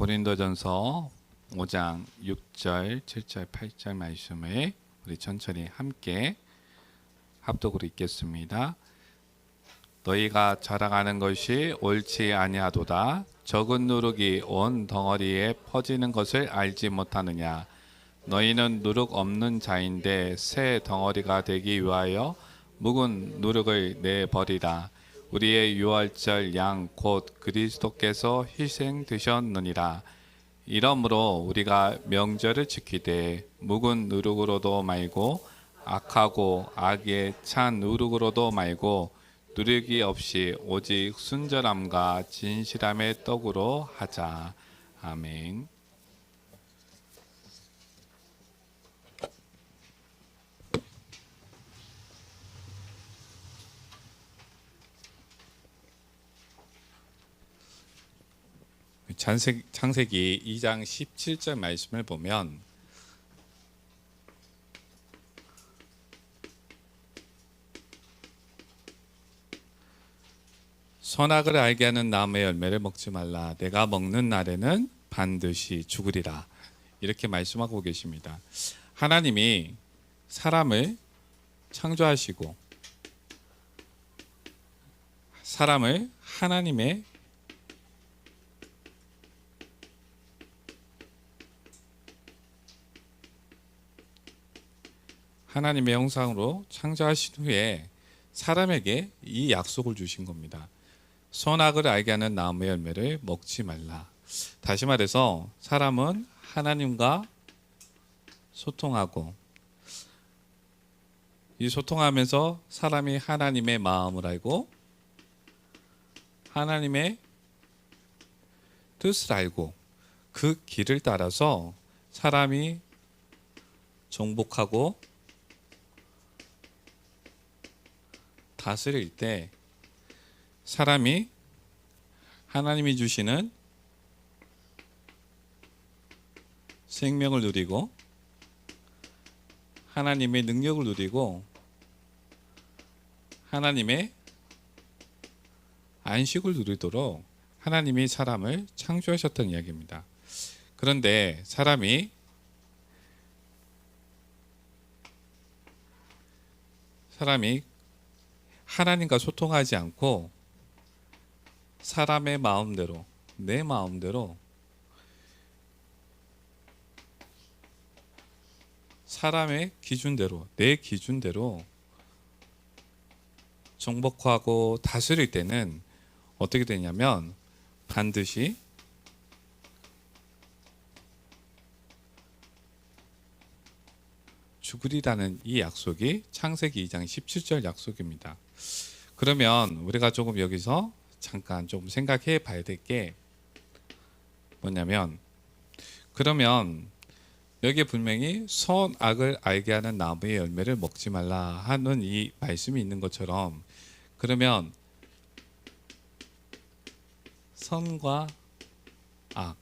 고린도전서 5장 6절, 7절, 8절 말씀을 우리 천천히 함께 합독으로 읽겠습니다. 너희가 자랑하는 것이 옳지 아니하도다. 적은 누룩이 온 덩어리에 퍼지는 것을 알지 못하느냐. 너희는 누룩 없는 자인데 새 덩어리가 되기 위하여 묵은 누룩을 내버리라. 우리의 유월절 양 곧 그리스도께서 희생되셨느니라. 이러므로 우리가 명절을 지키되 묵은 누룩으로도 말고 악하고 악에 찬 누룩으로도 말고 누룩이 없이 오직 순전함과 진실함의 떡으로 하자. 아멘. 창세기 2장 17절 말씀을 보면 선악을 알게 하는 나무의 열매를 먹지 말라. 내가 먹는 날에는 반드시 죽으리라. 이렇게 말씀하고 계십니다. 하나님이 사람을 창조하시고 사람을 하나님의 형상으로 창조하신 후에 사람에게 이 약속을 주신 겁니다. 선악을 알게 하는 나무의 열매를 먹지 말라. 다시 말해서 사람은 하나님과 소통하고 이 소통하면서 사람이 하나님의 마음을 알고 하나님의 뜻을 알고 그 길을 따라서 사람이 정복하고 다스릴 때 사람이 하나님이 주시는 생명을 누리고 하나님의 능력을 누리고 하나님의 안식을 누리도록 하나님이 사람을 창조하셨던 이야기입니다. 그런데 사람이 하나님과 소통하지 않고 사람의 마음대로, 내 마음대로 사람의 기준대로, 내 기준대로 정복하고 다스릴 때는 어떻게 되냐면 반드시 죽으리라는 이 약속이 창세기 2장 17절 약속입니다. 그러면 우리가 조금 여기서 잠깐 좀 생각해 봐야 될 게 뭐냐면, 그러면 여기에 분명히 선악을 알게 하는 나무의 열매를 먹지 말라 하는 이 말씀이 있는 것처럼, 그러면 선과 악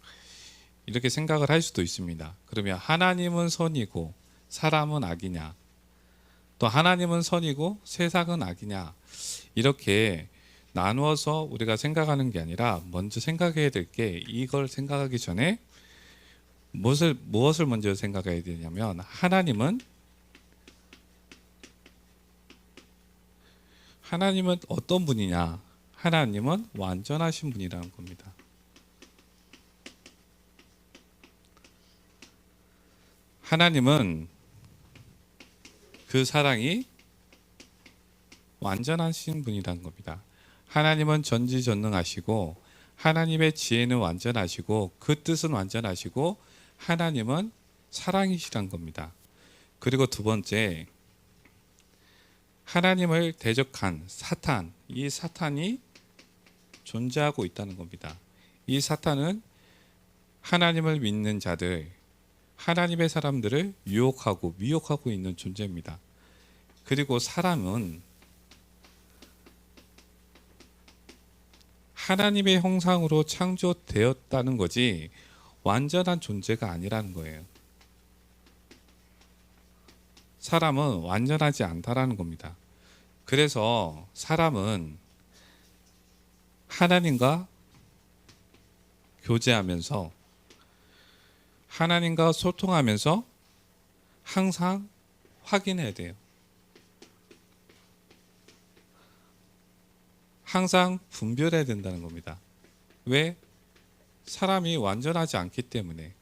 이렇게 생각을 할 수도 있습니다. 그러면 하나님은 선이고 사람은 악이냐, 또 하나님은 선이고 세상은 악이냐, 이렇게 나누어서 우리가 생각하는 게 아니라 먼저 생각해야 될 게, 이걸 생각하기 전에 무엇을 먼저 생각해야 되냐면, 하나님은 어떤 분이냐? 하나님은 완전하신 분이라는 겁니다. 하나님은 그 사랑이 완전하신 분이라는 겁니다. 하나님은 전지전능하시고 하나님의 지혜는 완전하시고 그 뜻은 완전하시고 하나님은 사랑이시란 겁니다. 그리고 두 번째, 하나님을 대적한 사탄, 이 사탄이 존재하고 있다는 겁니다. 이 사탄은 하나님을 믿는 자들, 하나님의 사람들을 유혹하고 미혹하고 있는 존재입니다. 그리고 사람은 하나님의 형상으로 창조되었다는 거지 완전한 존재가 아니라는 거예요. 사람은 완전하지 않다라는 겁니다. 그래서 사람은 하나님과 교제하면서 하나님과 소통하면서 항상 확인해야 돼요. 항상 분별해야 된다는 겁니다. 왜? 사람이 완전하지 않기 때문에,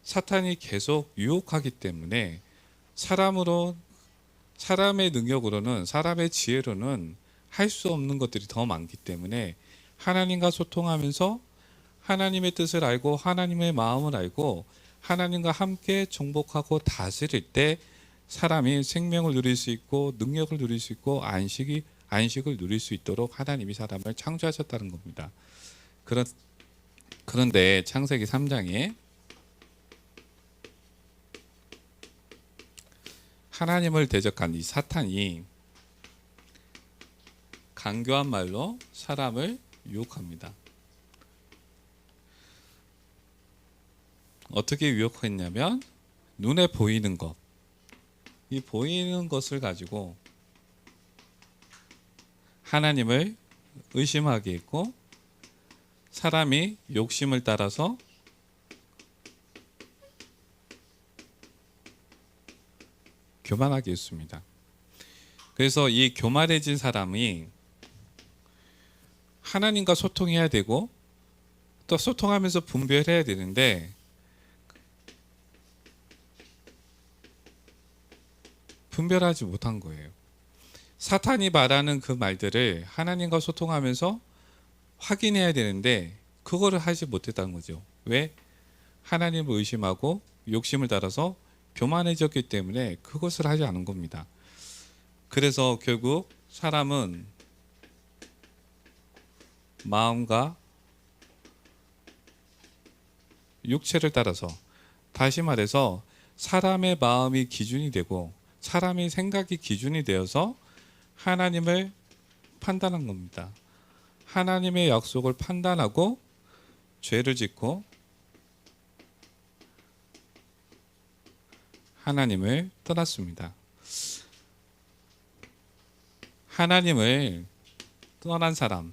사탄이 계속 유혹하기 때문에, 사람의 능력으로는, 사람의 지혜로는 할 수 없는 것들이 더 많기 때문에 하나님과 소통하면서 하나님의 뜻을 알고 하나님의 마음을 알고 하나님과 함께 정복하고 다스릴 때 사람이 생명을 누릴 수 있고 능력을 누릴 수 있고 안식을 누릴 수 있도록 하나님이 사람을 창조하셨다는 겁니다. 그런데 창세기 3장에 하나님을 대적한 이 사탄이 간교한 말로 사람을 유혹합니다. 어떻게 유혹했냐면 눈에 보이는 것, 이 보이는 것을 가지고 하나님을 의심하게 했고 사람이 욕심을 따라서 교만하게 했습니다. 그래서 이 교만해진 사람이 하나님과 소통해야 되고 또 소통하면서 분별해야 되는데 분별하지 못한 거예요. 사탄이 말하는 그 말들을 하나님과 소통하면서 확인해야 되는데 그거를 하지 못했다는 거죠. 왜? 하나님을 의심하고 욕심을 따라서 교만해졌기 때문에 그것을 하지 않은 겁니다. 그래서 결국 사람은 마음과 육체를 따라서, 다시 말해서 사람의 마음이 기준이 되고 사람의 생각이 기준이 되어서 하나님을 판단한 겁니다. 하나님의 약속을 판단하고 죄를 짓고 하나님을 떠났습니다. 하나님을 떠난 사람,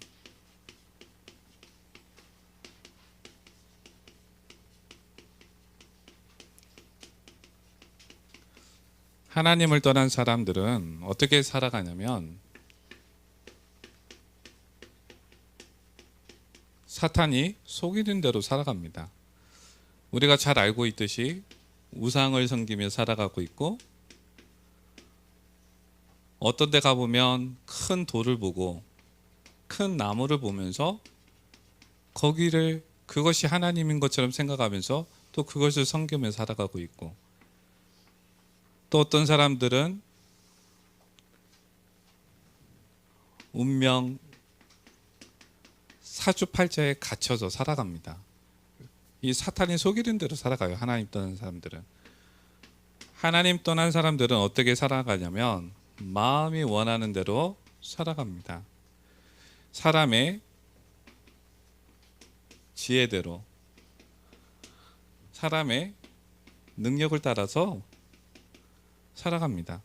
하나님을 떠난 사람들은 어떻게 살아가냐면 사탄이 속이는 대로 살아갑니다. 우리가 잘 알고 있듯이 우상을 섬기며 살아가고 있고 어떤 데 가보면 큰 돌을 보고 큰 나무를 보면서 그것이 하나님인 것처럼 생각하면서 또 그것을 섬기며 살아가고 있고 또 어떤 사람들은 운명 사주팔자에 갇혀서 살아갑니다. 이 사탄이 속이는 대로 살아가요. 하나님 떠난 사람들은. 하나님 떠난 사람들은 어떻게 살아가냐면 마음이 원하는 대로 살아갑니다. 사람의 지혜대로, 사람의 능력을 따라서 살아갑니다.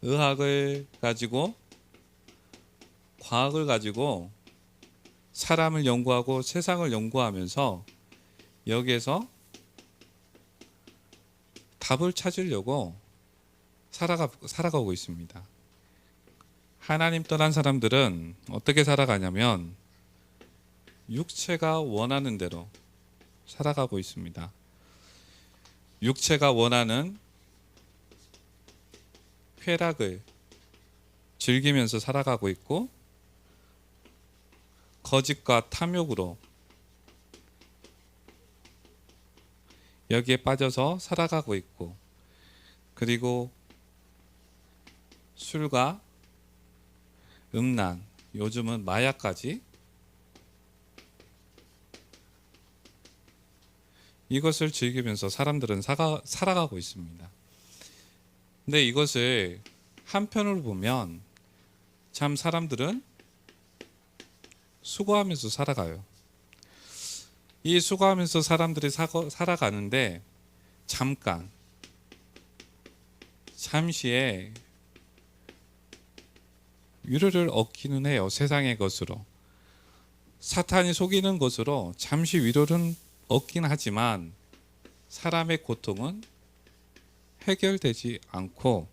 의학을 가지고, 과학을 가지고 사람을 연구하고 세상을 연구하면서 여기에서 답을 찾으려고 살아가고 있습니다. 하나님 떠난 사람들은 어떻게 살아가냐면 육체가 원하는 대로 살아가고 있습니다. 육체가 원하는 쾌락을 즐기면서 살아가고 있고 거짓과 탐욕으로 여기에 빠져서 살아가고 있고 그리고 술과 음란, 요즘은 마약까지 이것을 즐기면서 사람들은 살아가고 있습니다. 근데 이것을 한편으로 보면 참 사람들은 수고하면서 살아가요. 이 수고하면서 사람들이 살아가는데 잠시의 위로를 얻기는 해요. 세상의 것으로. 사탄이 속이는 것으로 잠시 위로는 없긴 하지만 사람의 고통은 해결되지 않고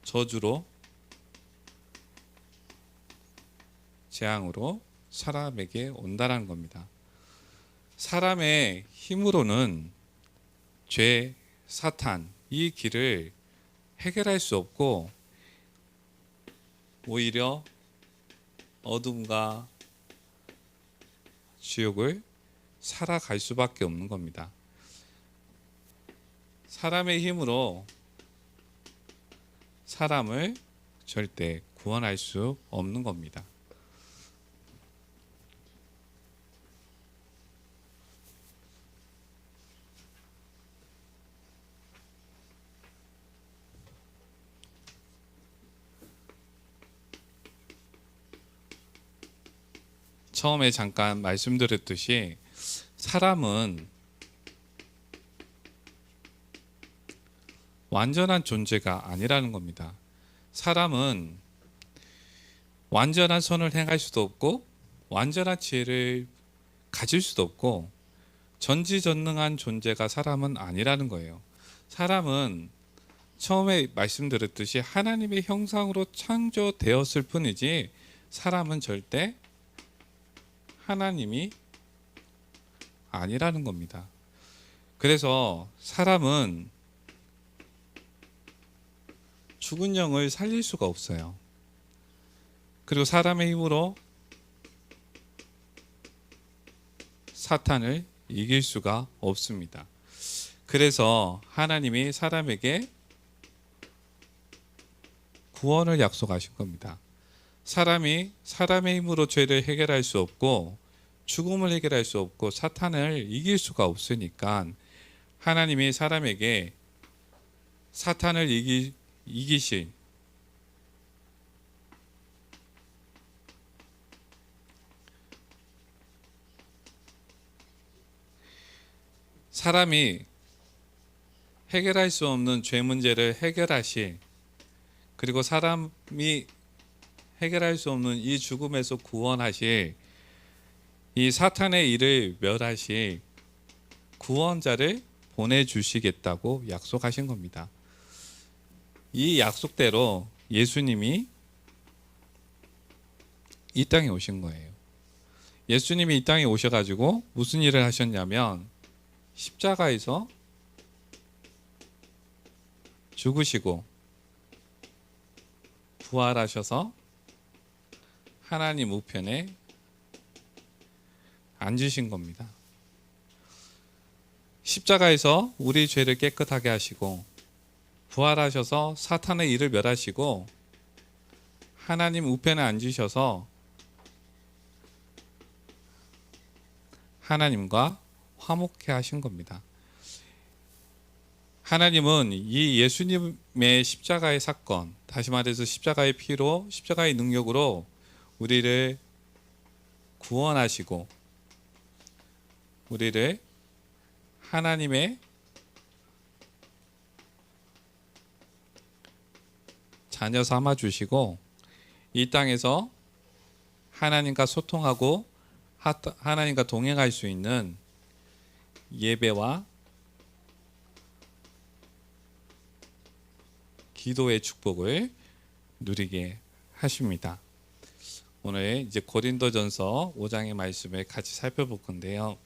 저주로 재앙으로 사람에게 온다는 겁니다. 사람의 힘으로는 죄, 사탄 이 길을 해결할 수 없고 오히려 어둠과 지옥을 살아갈 수밖에 없는 겁니다. 사람의 힘으로 사람을 절대 구원할 수 없는 겁니다. 처음에 잠깐 말씀드렸듯이 사람은 완전한 존재가 아니라는 겁니다. 사람은 완전한 선을 행할 수도 없고 완전한 지혜를 가질 수도 없고 전지전능한 존재가 사람은 아니라는 거예요. 사람은 처음에 말씀드렸듯이 하나님의 형상으로 창조되었을 뿐이지 사람은 절대 하나님이 아니라는 겁니다. 그래서 사람은 죽은 영을 살릴 수가 없어요. 그리고 사람의 힘으로 사탄을 이길 수가 없습니다. 그래서 하나님이 사람에게 구원을 약속하신 겁니다. 사람이 사람의 힘으로 죄를 해결할 수 없고 죽음을 해결할 수 없고 사탄을 이길 수가 없으니까 하나님이 사람에게 사탄을 이기신 사람이 해결할 수 없는 죄 문제를 해결하신 그리고 사람이 해결할 수 없는 이 죽음에서 구원하실 이 사탄의 일을 멸하실 구원자를 보내주시겠다고 약속하신 겁니다. 이 약속대로 예수님이 이 땅에 오신 거예요. 예수님이 이 땅에 오셔가지고 무슨 일을 하셨냐면 십자가에서 죽으시고 부활하셔서 하나님 우편에 앉으신 겁니다. 십자가에서 우리 죄를 깨끗하게 하시고 부활하셔서 사탄의 일을 멸하시고 하나님 우편에 앉으셔서 하나님과 화목해 하신 겁니다. 하나님은 이 예수님의 십자가의 사건, 다시 말해서 십자가의 피로, 십자가의 능력으로 우리를 구원하시고 우리를 하나님의 자녀 삼아 주시고 이 땅에서 하나님과 소통하고 하나님과 동행할 수 있는 예배와 기도의 축복을 누리게 하십니다. 오늘 이제 고린도전서 5장의 말씀을 같이 살펴볼 건데요.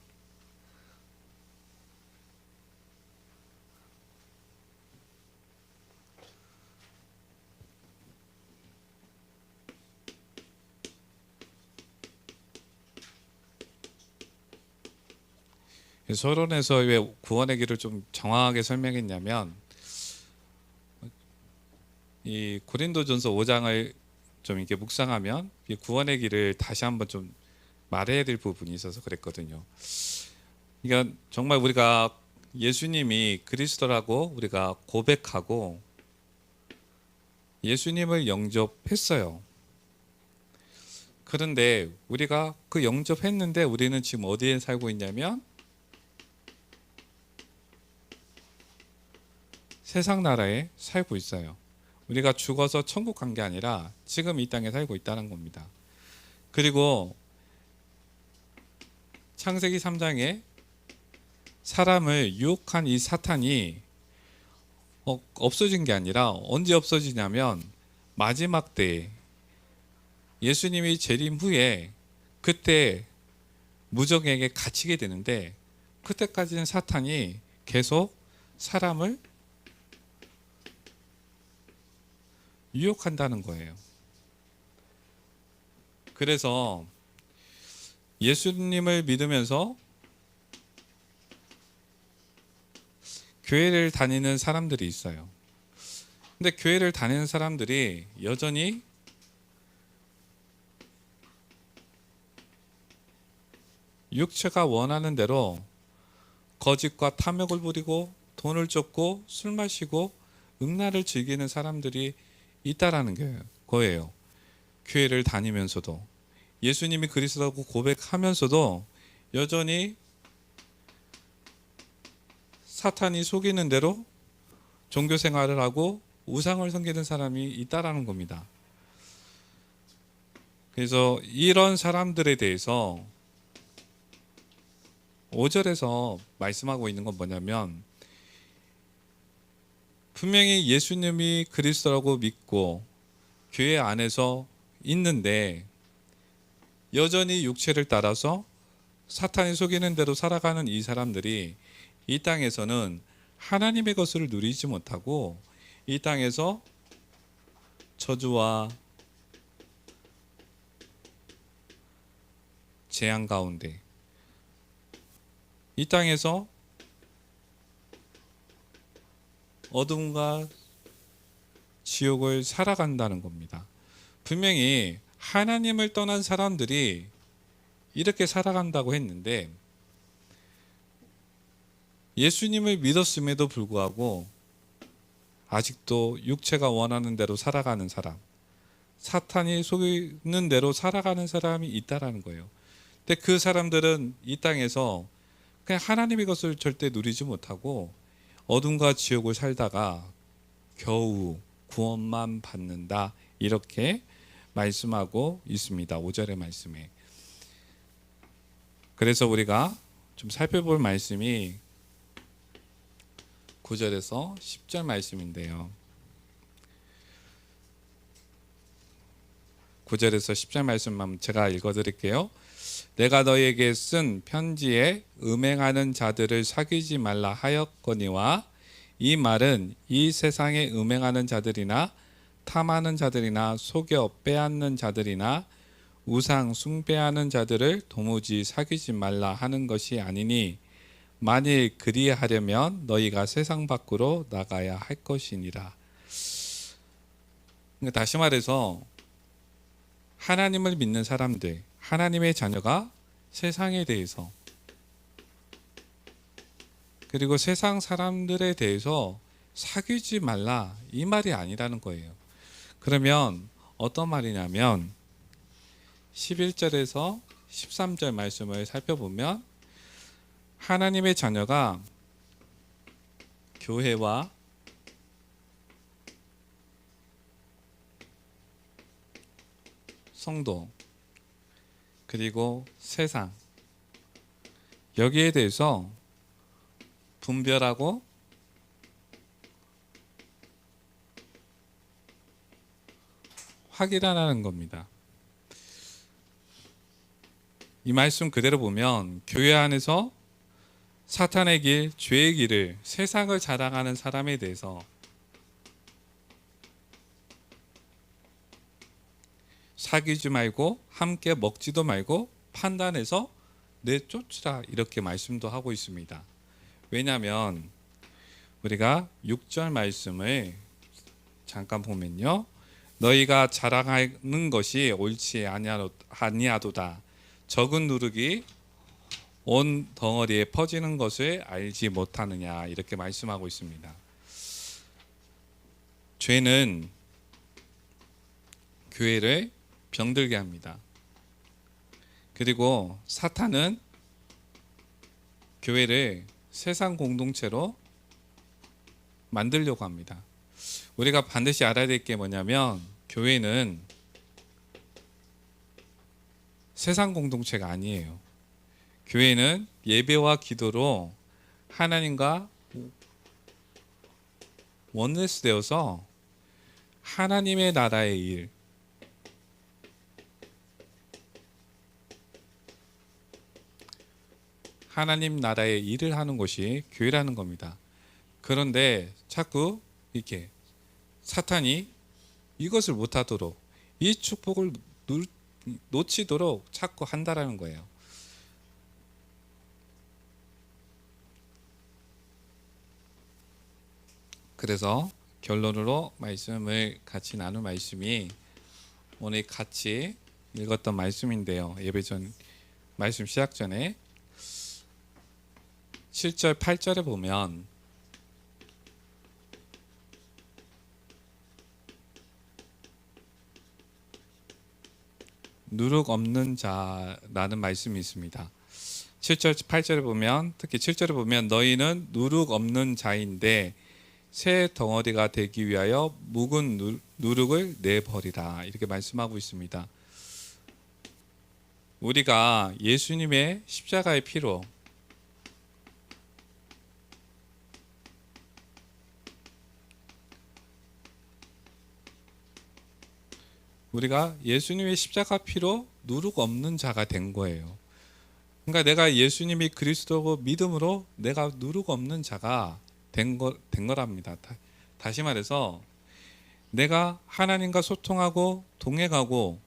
서론에서 왜 구원의 길을 좀 정확하게 설명했냐면 이 고린도전서 5장을 좀 이렇게 묵상하면 이 구원의 길을 다시 한번 좀 말해야 될 부분이 있어서 그랬거든요. 그러니까 정말 우리가 예수님이 그리스도라고 우리가 고백하고 예수님을 영접했어요. 그런데 우리가 그 영접했는데 우리는 지금 어디에 살고 있냐면 세상 나라에 살고 있어요. 우리가 죽어서 천국 간 게 아니라 지금 이 땅에 살고 있다는 겁니다. 그리고 창세기 3장에 사람을 유혹한 이 사탄이 없어진 게 아니라 언제 없어지냐면 마지막 때에 예수님이 재림 후에 그때 무정에게 갇히게 되는데, 그때까지는 사탄이 계속 사람을 유혹한다는 거예요. 그래서 예수님을 믿으면서 교회를 다니는 사람들이 있어요. 근데 교회를 다니는 사람들이 여전히 육체가 원하는 대로 거짓과 탐욕을 부리고 돈을 쫓고 술 마시고 음란을 즐기는 사람들이 있다라는 거예요. 교회를 다니면서도 예수님이 그리스도라고 고백하면서도 여전히 사탄이 속이는 대로 종교 생활을 하고 우상을 섬기는 사람이 있다라는 겁니다. 그래서 이런 사람들에 대해서 5절에서 말씀하고 있는 건 뭐냐면, 분명히 예수님이 그리스도라고 믿고 교회 안에서 있는데 여전히 육체를 따라서 사탄이 속이는 대로 살아가는 이 사람들이 이 땅에서는 하나님의 것을 누리지 못하고 이 땅에서 저주와 재앙 가운데, 이 땅에서 어둠과 지옥을 살아간다는 겁니다. 분명히 하나님을 떠난 사람들이 이렇게 살아간다고 했는데, 예수님을 믿었음에도 불구하고 아직도 육체가 원하는 대로 살아가는 사람, 사탄이 속이는 대로 살아가는 사람이 있다라는 거예요. 근데 그 사람들은 이 땅에서 그냥 하나님의 것을 절대 누리지 못하고 어둠과 지옥을 살다가 겨우 구원만 받는다, 이렇게 말씀하고 있습니다. 5절의 말씀에. 그래서 우리가 좀 살펴볼 말씀이 9절에서 10절 말씀인데요. 9절에서 10절 말씀만 제가 읽어드릴게요. 내가 너희에게 쓴 편지에 음행하는 자들을 사귀지 말라 하였거니와, 이 말은 이 세상에 음행하는 자들이나 탐하는 자들이나 속여 빼앗는 자들이나 우상 숭배하는 자들을 도무지 사귀지 말라 하는 것이 아니니, 만일 그리하려면 너희가 세상 밖으로 나가야 할 것이니라. 다시 말해서 하나님을 믿는 사람들, 하나님의 자녀가 세상에 대해서, 그리고 세상 사람들에 대해서 사귀지 말라, 이 말이 아니라는 거예요. 그러면 어떤 말이냐면 11절에서 13절 말씀을 살펴보면, 하나님의 자녀가 교회와 성도 그리고 세상, 여기에 대해서 분별하고 확인하라는 겁니다. 이 말씀 그대로 보면 교회 안에서 사탄의 길, 죄의 길을, 세상을 자랑하는 사람에 대해서 사귀지 말고 함께 먹지도 말고 판단해서 내쫓으라, 이렇게 말씀도 하고 있습니다. 왜냐하면 우리가 6절 말씀을 잠깐 보면요, 너희가 자랑하는 것이 옳지 아니하도다. 적은 누룩이 온 덩어리에 퍼지는 것을 알지 못하느냐, 이렇게 말씀하고 있습니다. 죄는 교회를 병들게 합니다. 그리고 사탄은 교회를 세상 공동체로 만들려고 합니다. 우리가 반드시 알아야 될 게 뭐냐면, 교회는 세상 공동체가 아니에요. 교회는 예배와 기도로 하나님과 원네스 되어서 하나님의 나라의 일, 하나님 나라의 일을 하는 곳이 교회라는 겁니다. 그런데 자꾸 이렇게 사탄이 이것을 못하도록, 이 축복을 놓치도록 자꾸 한다라는 거예요. 그래서 결론으로 말씀을 같이 나눌 말씀이 오늘 같이 읽었던 말씀인데요. 예배 전 말씀 시작 전에 7절 8절에 보면 누룩 없는 자라는 말씀이 있습니다. 7절 8절에 보면, 특히 7절에 보면 너희는 누룩 없는 자인데 새 덩어리가 되기 위하여 묵은 누룩을 내버리라, 이렇게 말씀하고 있습니다. 우리가 예수님의 십자가의 피로 우리가 예수님의 십자가 피로 누룩 없는 자가 된 거예요. 그러니까 내가 예수님이 그리스도고 믿음으로 내가 누룩 없는 자가 된 거랍니다. 다시 말해서 내가 하나님과 소통하고 동행하고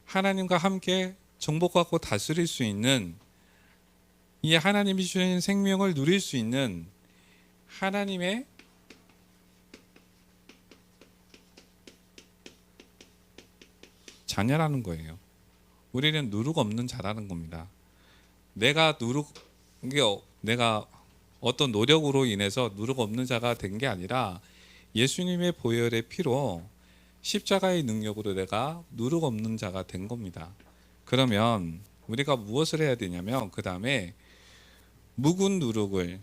하나님과 함께 정복하고 다스릴 수 있는, 이 하나님이 주신 생명을 누릴 수 있는 하나님의 자녀라는 거예요. 우리는 누룩 없는 자라는 겁니다. 내가 어떤 노력으로 인해서 누룩 없는 자가 된 게 아니라 예수님의 보혈의 피로 십자가의 능력으로 내가 누룩 없는 자가 된 겁니다. 그러면 우리가 무엇을 해야 되냐면, 그 다음에 묵은 누룩을,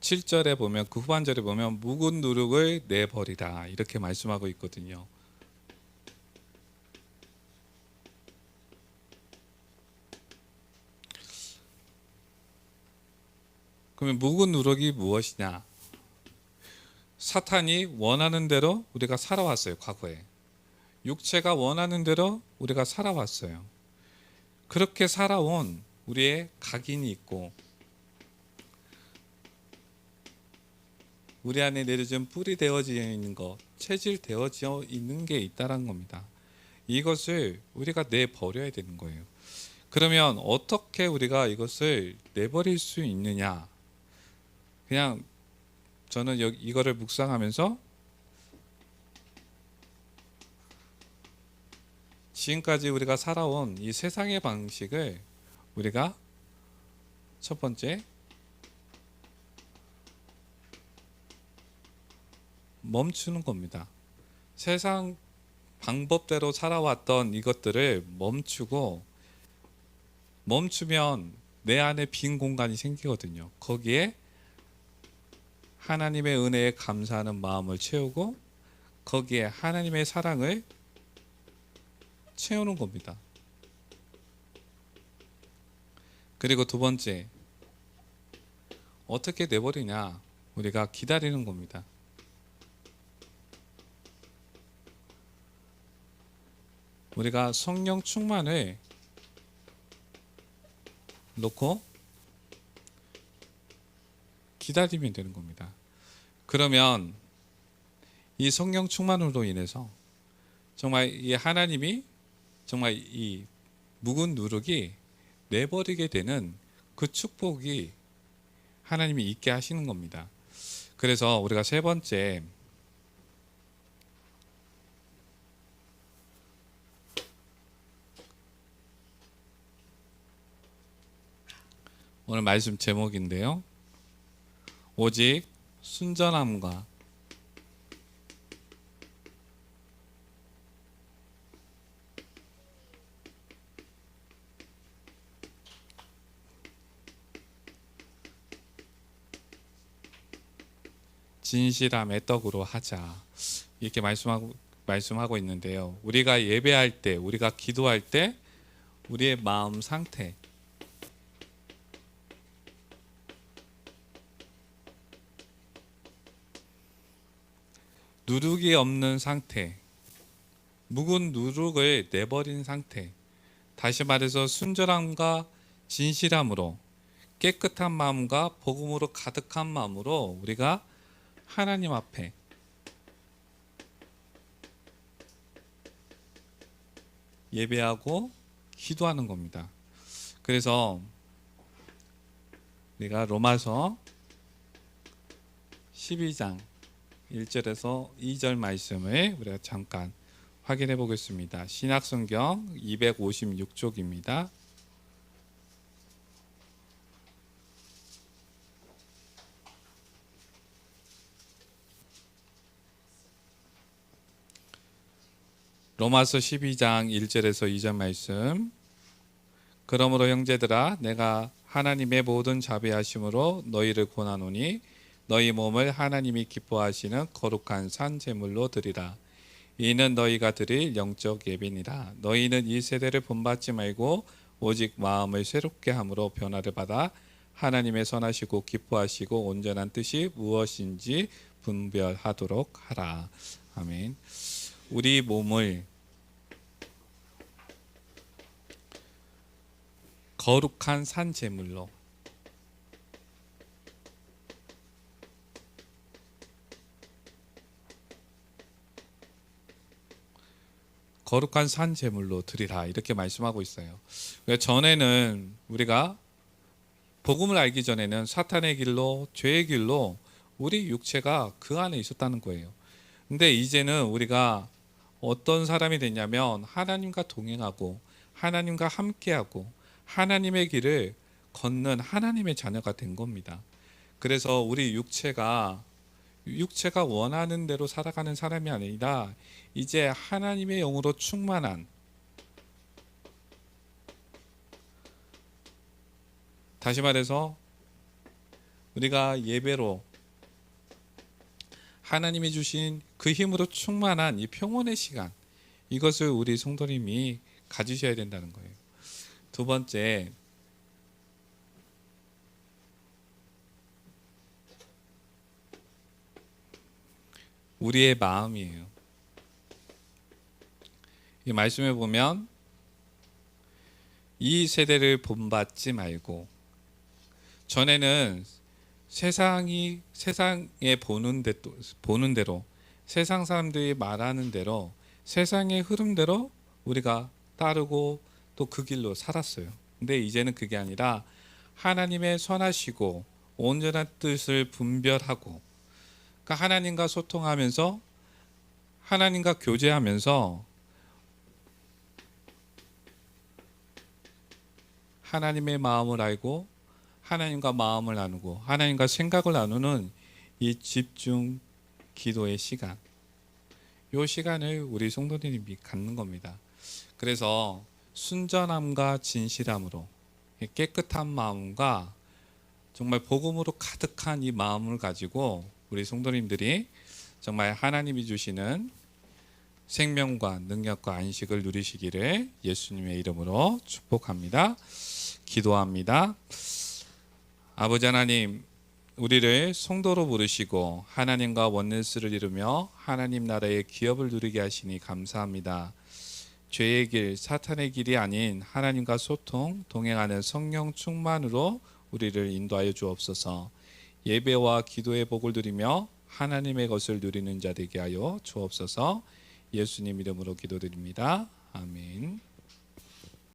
7절에 보면, 그 후반절에 보면 묵은 누룩을 내버리라, 이렇게 말씀하고 있거든요. 그러면 묵은 누룩이 무엇이냐? 사탄이 원하는 대로 우리가 살아왔어요. 과거에 육체가 원하는 대로 우리가 살아왔어요. 그렇게 살아온 우리의 각인이 있고 우리 안에 내려진 뿌리 되어져 있는 것, 체질 되어져 있는 게 있다는 겁니다. 이것을 우리가 내버려야 되는 거예요. 그러면 어떻게 우리가 이것을 내버릴 수 있느냐? 그냥 저는 이거를 묵상하면서 지금까지 우리가 살아온 이 세상의 방식을 우리가 첫 번째 멈추는 겁니다. 세상 방법대로 살아왔던 이것들을 멈추면 내 안에 빈 공간이 생기거든요. 거기에 하나님의 은혜에 감사하는 마음을 채우고 거기에 하나님의 사랑을 채우는 겁니다. 그리고 두 번째, 어떻게 내버리냐? 우리가 기다리는 겁니다. 우리가 성령 충만을 놓고 기다리면 되는 겁니다. 그러면 이 성령 충만으로 인해서 정말 이 하나님이 정말 이 묵은 누룩이 내버리게 되는 그 축복이 하나님이 있게 하시는 겁니다. 그래서 우리가 세 번째, 오늘 말씀 제목인데요. 오직 순전함과 진실함의 떡으로 하자, 이렇게 말씀하고 말씀하고 있는데요. 우리가 예배할 때, 우리가 기도할 때 우리의 마음 상태, 누룩이 없는 상태, 묵은 누룩을 내버린 상태, 다시 말해서 순전함과 진실함으로 깨끗한 마음과 복음으로 가득한 마음으로 우리가 하나님 앞에 예배하고 기도하는 겁니다. 그래서 우리가 로마서 12장 1절에서 2절 말씀을 우리가 잠깐 확인해 보겠습니다. 신약성경 256쪽입니다. 로마서 12장 1절에서 2절 말씀. 그러므로 형제들아 내가 하나님의 모든 자비하심으로 너희를 권하노니 너희 몸을 하나님이 기뻐하시는 거룩한 산 제물로 드리라. 이는 너희가 드릴 영적 예배니라. 너희는 이 세대를 본받지 말고 오직 마음을 새롭게 함으로 변화를 받아 하나님의 선하시고 기뻐하시고 온전한 뜻이 무엇인지 분별하도록 하라. 아멘. 우리 몸을 거룩한 산 제물로, 거룩한 산 제물로 드리라, 이렇게 말씀하고 있어요. 전에는 우리가 복음을 알기 전에는 사탄의 길로, 죄의 길로 우리 육체가 그 안에 있었다는 거예요. 근데 이제는 우리가 어떤 사람이 됐냐면 하나님과 동행하고 하나님과 함께하고 하나님의 길을 걷는 하나님의 자녀가 된 겁니다. 그래서 우리 육체가 원하는 대로 살아가는 사람이 아니라 이제 하나님의 영으로 충만한, 다시 말해서 우리가 예배로 하나님이 주신 그 힘으로 충만한 이 평온의 시간, 이것을 우리 성도님이 가지셔야 된다는 거예요. 두 번째, 우리의 마음이에요. 이 말씀에 보면 이 세대를 본받지 말고, 전에는 세상에 보는 대로 세상 사람들이 말하는 대로 세상의 흐름대로 우리가 따르고 또 그 길로 살았어요. 근데 이제는 그게 아니라 하나님의 선하시고 온전한 뜻을 분별하고, 그러니까 하나님과 소통하면서 하나님과 교제하면서 하나님의 마음을 알고 하나님과 마음을 나누고 하나님과 생각을 나누는 이 집중 기도의 시간, 이 시간을 우리 성도님이 갖는 겁니다. 그래서 순전함과 진실함으로 깨끗한 마음과 정말 복음으로 가득한 이 마음을 가지고 우리 성도님들이 정말 하나님이 주시는 생명과 능력과 안식을 누리시기를 예수님의 이름으로 축복합니다. 기도합니다. 아버지 하나님, 우리를 성도로 부르시고 하나님과 원네스를 이루며 하나님 나라의 기업을 누리게 하시니 감사합니다. 죄의 길, 사탄의 길이 아닌 하나님과 소통, 동행하는 성령 충만으로 우리를 인도하여 주옵소서. 예배와 기도의 복을 누리며 하나님의 것을 누리는 자 되게 하여 주옵소서. 예수님 이름으로 기도드립니다. 아멘.